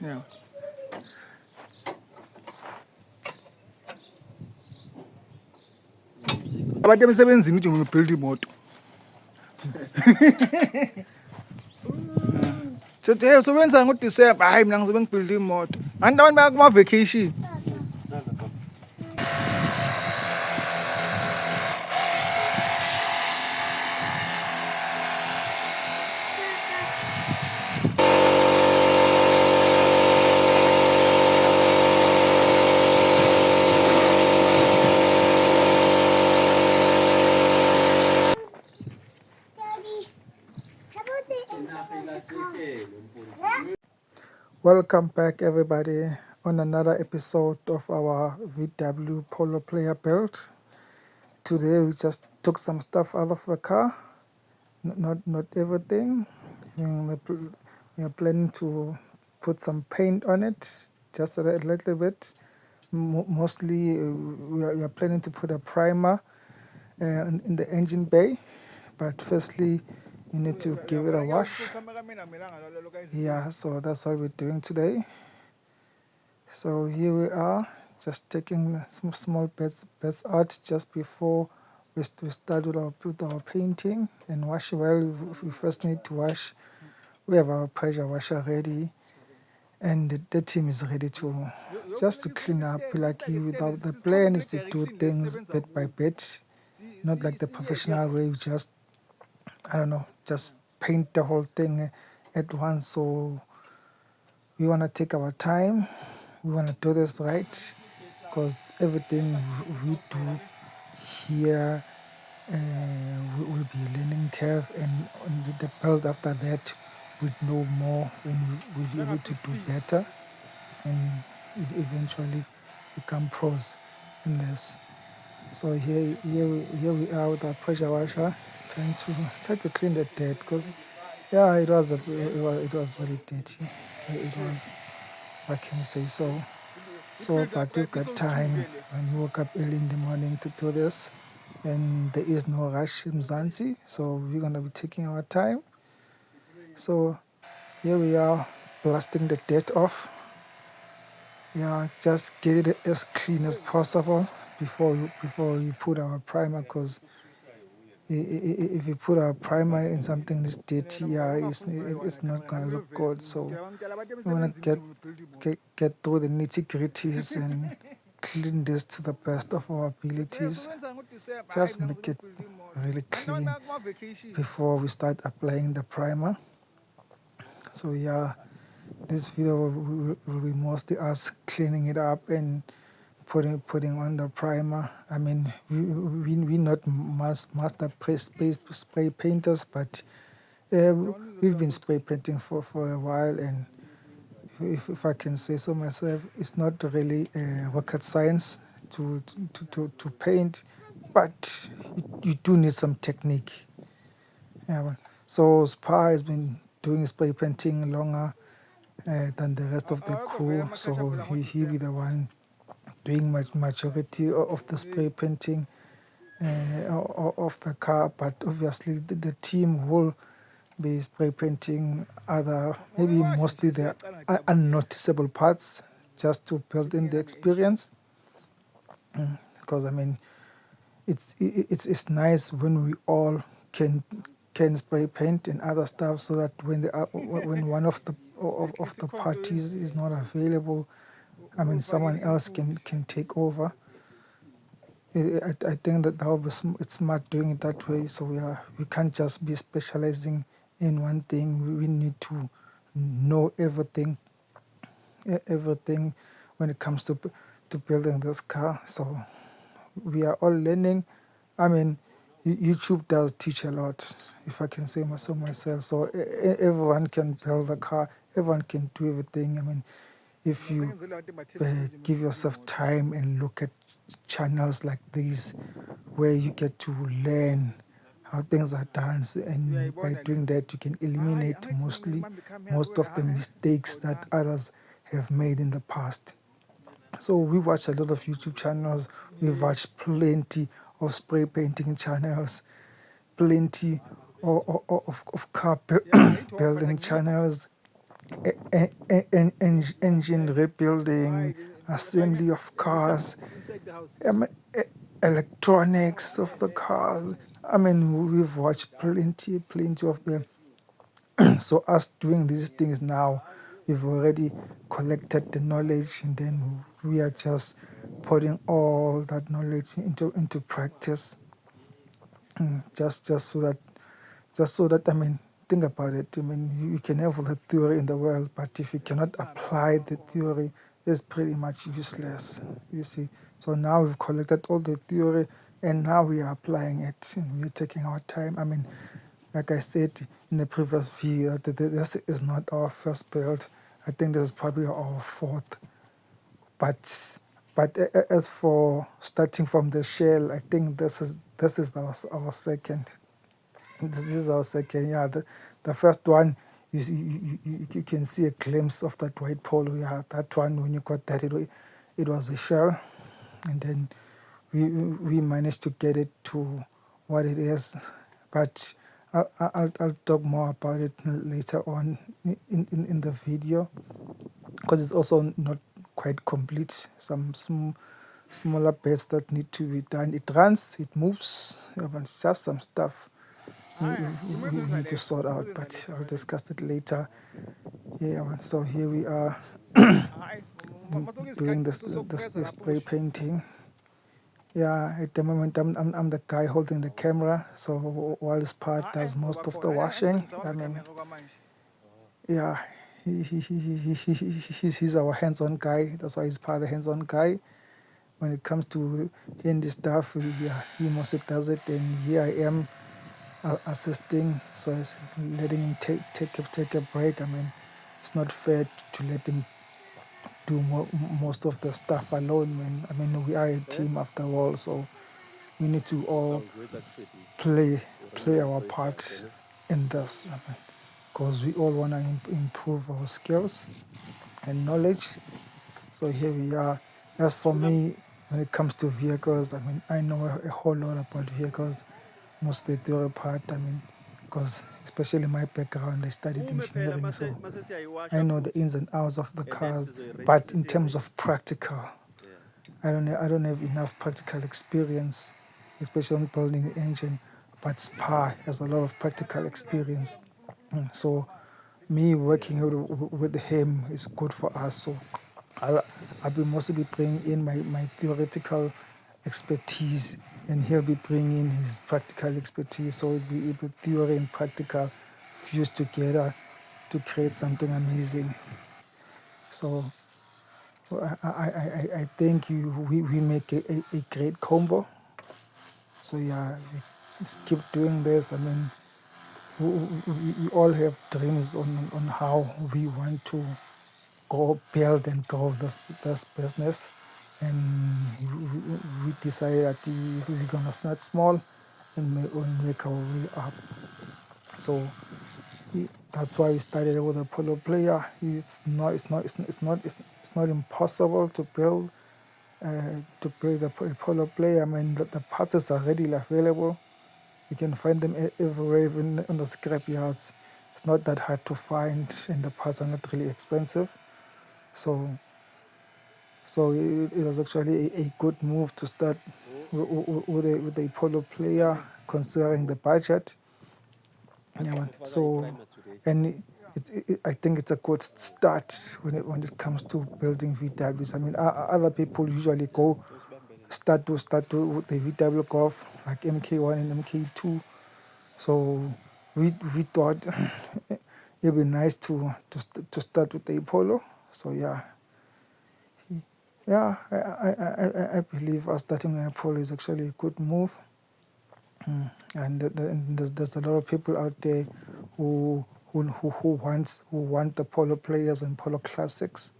Yeah. Abantu emsebenzini uthi ngibuild imoto. Sothi hey usebenza ngoDisemba hayi mina ngizobe ngibuild imoto. Abantu baya kuma vacation. Welcome back everybody on another episode of our VW Polo Playa build. Today we just took some stuff out of the car. Not everything. We are planning to put some paint on it, just a little bit. Mostly we are planning to put a primer in the engine bay, but firstly you need to give it a wash. Yeah, so that's what we're doing today. So here we are, just taking some small bits out just before we start with our painting and wash well. We first need to wash. We have our pressure washer ready, and the team is ready to just to clean up. Like without the plan is to do things bit by bit, not like the professional way. We just just paint the whole thing at once. So we want to take our time. We want to do this right because everything we do here will be a learning curve, and on the build after that, we'd know more and we'll be able to do better and eventually become pros in this. So here we are with our pressure washer, trying to clean the dirt because it was very dirty. It was, I can say so. So, but we've got time. When we woke up early in the morning to do this, and there is no rush in Zanzi, so we're gonna be taking our time. So here we are, blasting the dirt off. Yeah, just get it as clean as possible before you put our primer, because if you put our primer in something this dirty, it's not gonna look good. So we wanna get through the nitty gritties and clean this to the best of our abilities. Just make it really clean before we start applying the primer. So yeah, this video will be mostly us cleaning it up and putting on the primer. I mean, we not master spray painters, but we've been spray painting for a while, and if I can say so myself, it's not really rocket science to paint, but you do need some technique. Yeah, so SPHAAH has been doing spray painting longer than the rest of the crew, so he be the one doing majority of the spray painting of the car, but obviously the team will be spray painting maybe mostly the unnoticeable parts, just to build in the experience. Because I mean, it's nice when we all can spray paint and other stuff, so that when one of the parties is not available, I mean someone else can take over. I think that will be it's smart doing it that way. So we can't just be specializing in one thing. We need to know everything when it comes to building this car. So we are all learning. I mean, YouTube does teach a lot, if I can say so myself. So everyone can build a car. Everyone can do everything. I mean, if you give yourself time and look at channels like these, where you get to learn how things are done, and by doing that you can eliminate most of the mistakes that others have made in the past. So we watch a lot of YouTube channels, we watch plenty of spray painting channels, plenty of car building channels, engine rebuilding, assembly of cars, electronics of the cars. I mean, we've watched plenty of them. So us doing these things now, we've already collected the knowledge, and then we are just putting all that knowledge into practice, just so that I mean, think about it. I mean, you can have all the theory in the world, but if you cannot apply the theory, it's pretty much useless. You see. So now we've collected all the theory, and now we are applying it, and we're taking our time. I mean, like I said in the previous video, that this is not our first build. I think this is probably our fourth. But as for starting from the shell, I think this is our second. This is our second. Yeah, the first one, you can see a glimpse of that white polo. Yeah, that one, when you got that, it was a shell, and then we managed to get it to what it is. But I'll talk more about it later on in the video, because it's also not quite complete. Some smaller bits that need to be done. It runs, it moves. Yeah, but it's just some stuff we need to sort out, but I'll discuss it later. Yeah, so here we are doing this spray painting. Yeah, at the moment I'm the guy holding the camera, so while this part does most of the washing. I mean, yeah, he's our hands-on guy. That's why he's part of the hands-on guy. When it comes to handy stuff, yeah, he mostly does it, and here I am assisting, so it's letting him take a break. I mean, it's not fair to let him do most of the stuff alone. Man. I mean, we are a team after all, so we need to all play our part in this, because we all want to improve our skills and knowledge. So here we are. As for me, when it comes to vehicles, I mean, I know a whole lot about vehicles, mostly the theory part. I mean, because especially my background, I studied engineering, so I know the ins and outs of the cars. But in terms of practical, I don't have enough practical experience, especially on building the engine. But SPHAAH has a lot of practical experience. So me working with him is good for us. So I'll be mostly bringing in my theoretical expertise, and he'll be bringing in his practical expertise. So it'll be able theory and practical fused together to create something amazing. So I think we make a great combo. So yeah, just keep doing this. I mean, we all have dreams on how we want to go build and grow this business, and we decided that we're gonna start small and make our way up. So that's why we started with a Polo Player. It's not impossible to build a Polo Player. I mean, the parts are readily available. You can find them everywhere, even in the scrap yards. It's not that hard to find, and the parts are not really expensive. So it was actually a good move to start with a Polo Player, considering the budget. Yeah, man. So, and I think it's a good start when it comes to building VWs. I mean, other people usually start with the VW Golf, like MK1 and MK2. So we thought it'd be nice to start with the Polo. So yeah, I believe us starting an Polo is actually a good move. And there's a lot of people out there who want the Polo Players and Polo Classics.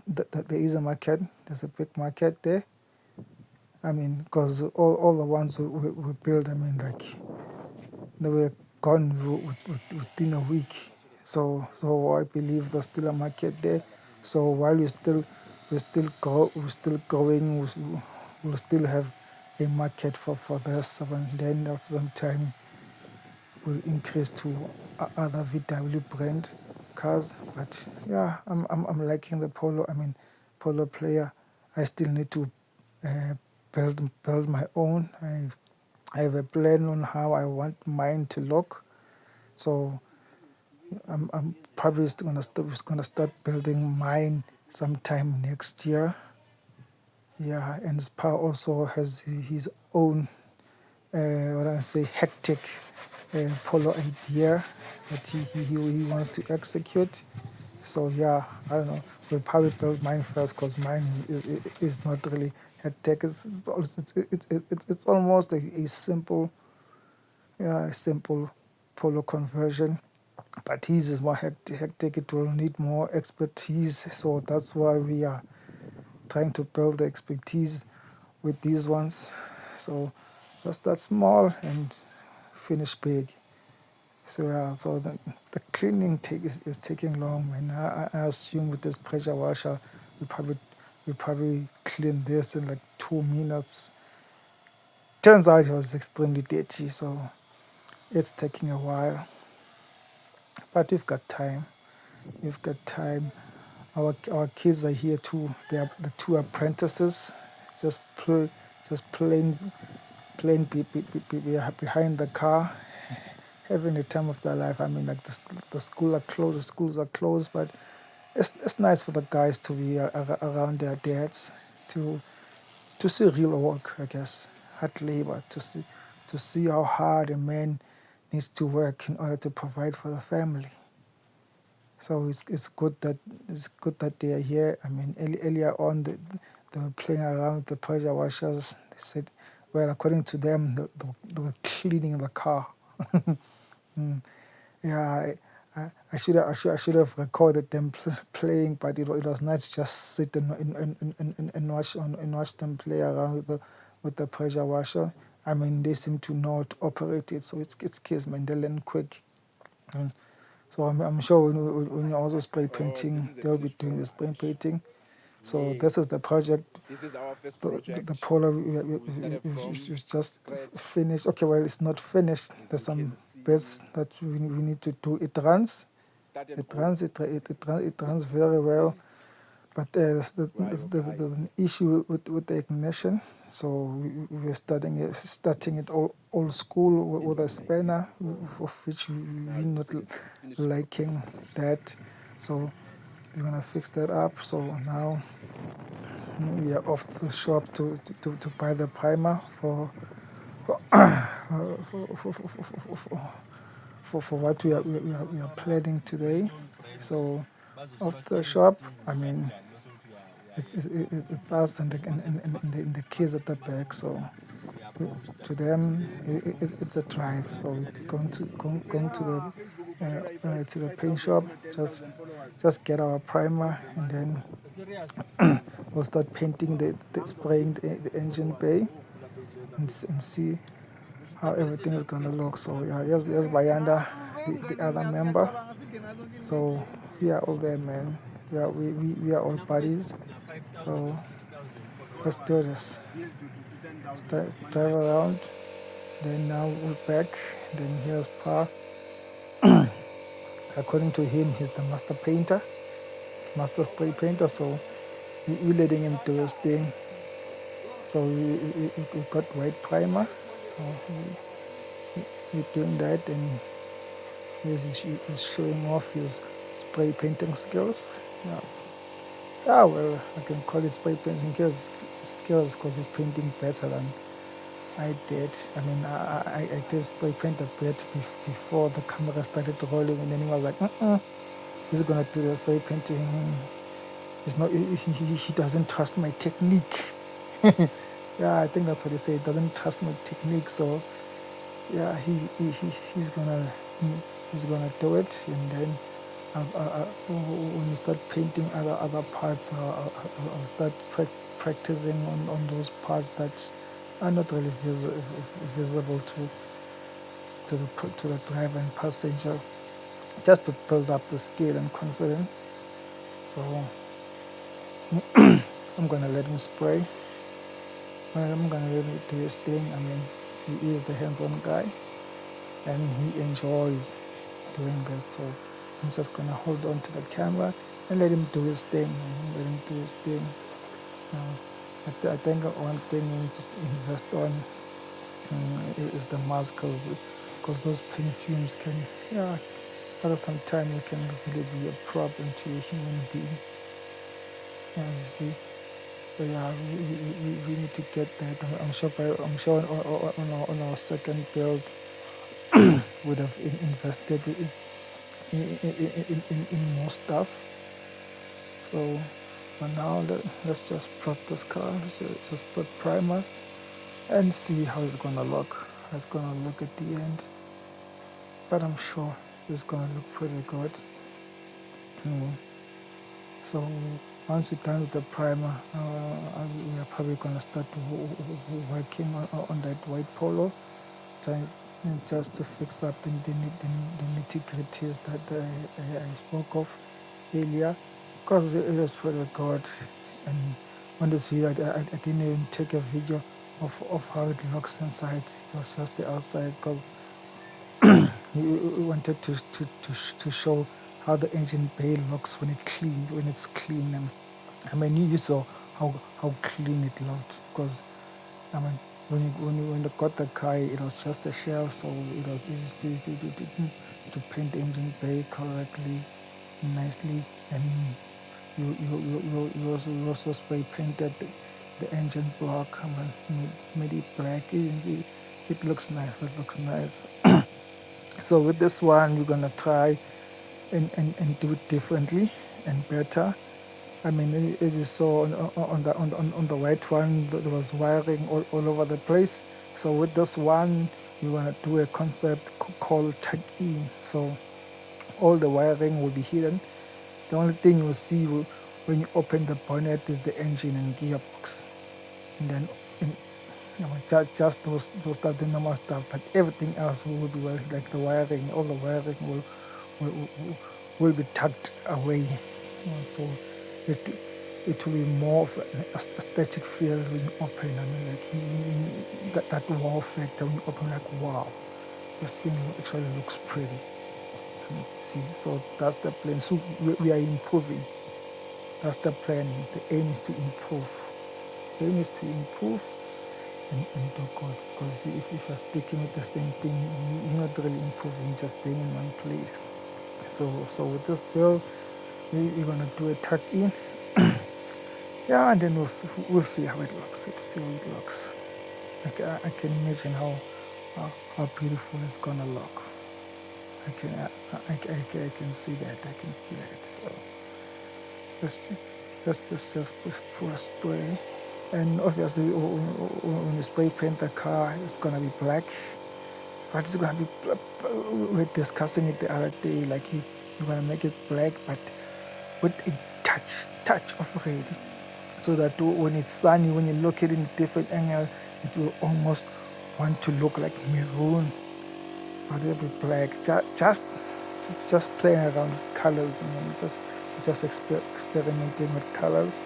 There is a market. There's a big market there. I mean, because all the ones we built, I mean, like, they were gone within a week. So I believe there's still a market there. So while we're still going, we'll still have a market for this, and then after some time we'll increase to other VW brand cars. But yeah, I'm liking the Polo. I mean, Polo Playa. I still need to uh, build my own. I have a plan on how I want mine to look. So I'm probably gonna start building mine sometime next year. Yeah, and SPHAAH also has his own what I say hectic polo idea that he wants to execute. So yeah, I don't know. We'll probably build mine first because mine is not really hectic. It's almost a simple, yeah, a simple polo conversion. But his is more hectic. It will need more expertise. So that's why we are trying to build the expertise with these ones. So just start small and finish big. So yeah, so the cleaning is taking long, and I assume with this pressure washer, we probably clean this in like 2 minutes. Turns out it was extremely dirty, so it's taking a while. But we've got time. We've got time. Our kids are here too. They are the two apprentices, just just playing behind the car, having the time of their life. I mean, like the schools are closed, but it's nice for the guys to be around their dads, to to see real work, I guess, hard labor, to see how hard a man needs to work in order to provide for the family. So it's good that they are here. I mean, earlier on, they were playing around with the pressure washers. They said, well, according to them, they were cleaning the car. Mm. Yeah, I should have recorded them playing, but it was nice to just sit and watch them play around with the pressure washer. I mean, they seem to know how to operate it, so it's kids, man. They learn quick. Mm. So I'm sure when you're also spray painting, they'll be doing the spray painting. So this is the project. This is our first The project. Polo We started from is just scratch. finished. Okay, well, it's not finished. As There's you some can bits see, that we need to do. It runs. started It good. runs. It runs very well. But We are your there's an guys. issue with the ignition. So we're starting it old school with a Like this spanner, before. of which Now we're it's the not second time. Finish it up. liking that. So we're gonna fix that up. So now we are off to the shop to buy the primer for what we are planning today. So off the shop, I mean, it's us and and the kids at the back. So to them, it's a drive. So we're going to the paint shop, just get our primer, and then we'll start painting spraying the engine bay and see how everything is gonna look. So yeah, here's Bayanda, the other member. So we are all there, man. We are all buddies. So let's do this. Drive around. Then now we're back. Then here's Pa. According to him, he's the master painter, master spray painter. So we're letting him do his thing. So we got white primer. So we're doing that, and he's showing off his spray painting skills. Yeah. Ah, well, I can call it spray painting skills because he's painting better than I did. I mean, I did spray paint a bit before the camera started rolling, and then he was like, he's gonna do the spray painting. He's not. He doesn't trust my technique. Yeah, I think that's what he said. He doesn't trust my technique, so yeah, he's gonna do it, and then when we start painting other parts, I'll start practicing on those parts that are not really visible to the driver and passenger, just to build up the skill and confidence. So I'm gonna let him spray. I'm gonna let him do his thing. I mean, he is the hands-on guy, and he enjoys doing this. So I'm just gonna hold on to the camera and let him do his thing. Let him do his thing. I think one thing we need to invest on is the mask, because those paint fumes can, yeah, after some time it can really be a problem to a human being. Yeah, you see. So yeah, we need to get that. I'm sure on our second build would have invested in more stuff. So for now, let's just prep this car. Let's just put primer and see how it's gonna look. How it's gonna look at the end. But I'm sure it's gonna look pretty good. So once we're done with the primer, we are probably gonna start working on that white polo, just to fix up the nitty-gritties that I spoke of earlier, because it was pretty good. And on this video, I didn't even take a video of how it looks inside. It was just the outside, because we wanted to show how the engine bay looks when it's clean. And I mean, you saw how clean it looked, because I mean, when you got the car, it was just a shell, so it was easy to paint the engine bay correctly, nicely. And you also spray painted the engine block. I mean, made it black. It looks nice. It looks nice. So with this one, we're gonna try and do it differently and better. I mean, as you saw on the white one, there was wiring all over the place. So with this one, we're gonna do a concept called tuck-in. So all the wiring will be hidden. The only thing you'll see when you open the bonnet is the engine and gearbox, and then just those stuff, the normal stuff. But everything else will be like the wiring. All the wiring will be tucked away. So it will be more of an aesthetic feel when you open. I mean, like that wow factor when you open, like wow, this thing actually looks pretty. See, so that's the plan. So we are improving. That's the plan. The aim is to improve. The aim is to improve and do good. Because if you're sticking with the same thing, you're not really improving, you're just staying in one place. So with this build, we're gonna do a tuck in. Yeah, and then we'll see how it looks. We'll see how it looks. I can imagine how beautiful it's gonna look. I can see that. I can see that. So let's just pour spray. And obviously, when you spray paint the car, it's gonna be black. But it's gonna be. We're discussing it the other day. Like you're gonna make it black, but with a touch of red, so that when it's sunny, when you look at it in a different angle, it will almost want to look like maroon, but it'll be black. Just playing around with colors, and just experimenting with colors.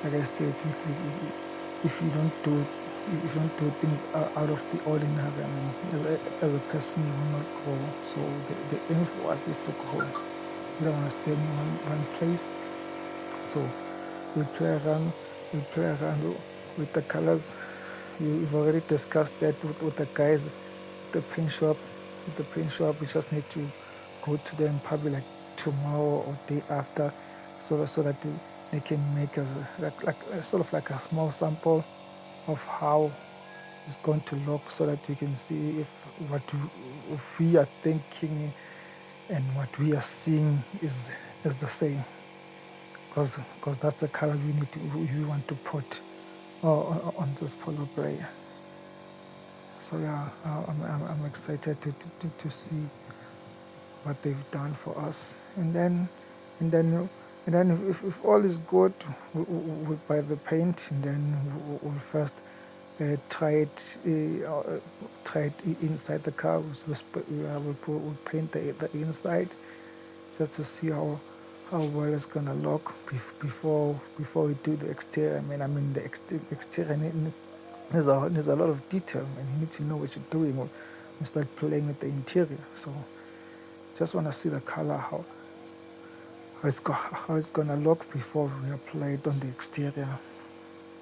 Like I said, if you don't do things out of the ordinary, I mean, as a person, you will not grow. So the aim for us is to grow. We don't want to stay in one place. So we play around with the colors. We've already discussed that with the guys, the paint shop. With the paint shop, we just need to go to them probably like tomorrow or day after, so that they can make sort of like a small sample of how it's going to look, so that you can see if we are thinking and what we are seeing is the same, because that's the color we want to put on this Polo Playa. So yeah, I'm excited to see what they've done for us, and then if all is good, we'll buy the paint, and then we'll first try it inside the car. We'll paint the inside, just to see how well it's gonna look before we do the exterior. I mean the exterior there's a lot of detail, and you need to know what you're doing when you start playing with the interior. So just want to see the color, how it's gonna look before we apply it on the exterior.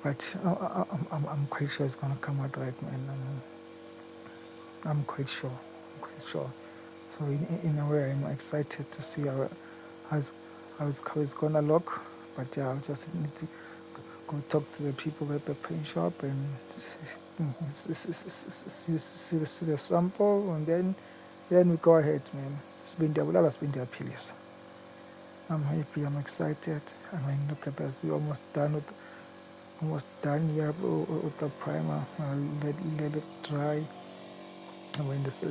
But I'm quite sure it's gonna come out right, man. I'm quite sure. I'm quite sure. So in a way, I'm excited to see how it's, how it's gonna look. But yeah, I'll just need to go talk to the people at the paint shop and see the sample, and then we go ahead, man. It's been there, please. I'm happy. I'm excited. I mean, look at us. We're almost done here with the primer. Let it dry. I mean, this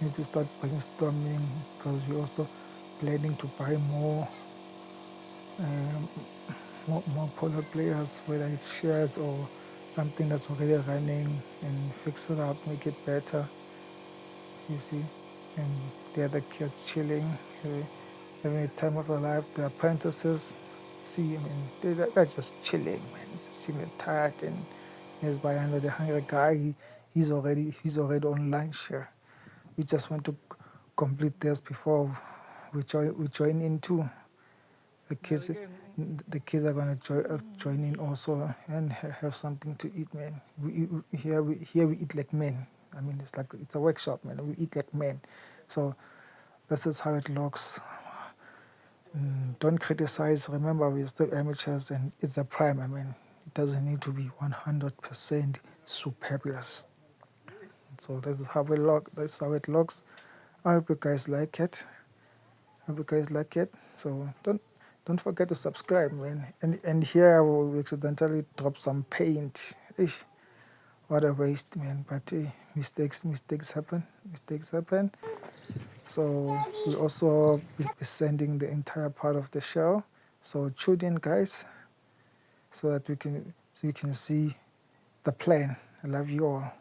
need to start brainstorming because we're also planning to buy um, more polo players, whether it's shares or something that's already running, and fix it up, make it better. You see, and the other kids chilling, having a time of their life. The apprentices, see, I mean, they're just chilling, man, just chilling, tired, and here's by under the hungry guy. He's already on lunch here. We just want to complete this before we join in too. The kids, the kids are gonna join in also and have something to eat, man. Here we eat like men. I mean, it's like it's a workshop, man. We eat like men. So this is how it looks. Don't criticize. Remember, we're still amateurs, and it's a prime. I mean, it doesn't need to be 100% superfluous. So this is how it look. That's how it looks. I hope you guys like it. I hope you guys like it. So don't forget to subscribe, man. And here I will accidentally drop some paint. Ish, what a waste, man. But mistakes happen. Mistakes happen. So we'll also be sending the entire part of the show. So tune in, guys, so that we can see the plan. I love you all.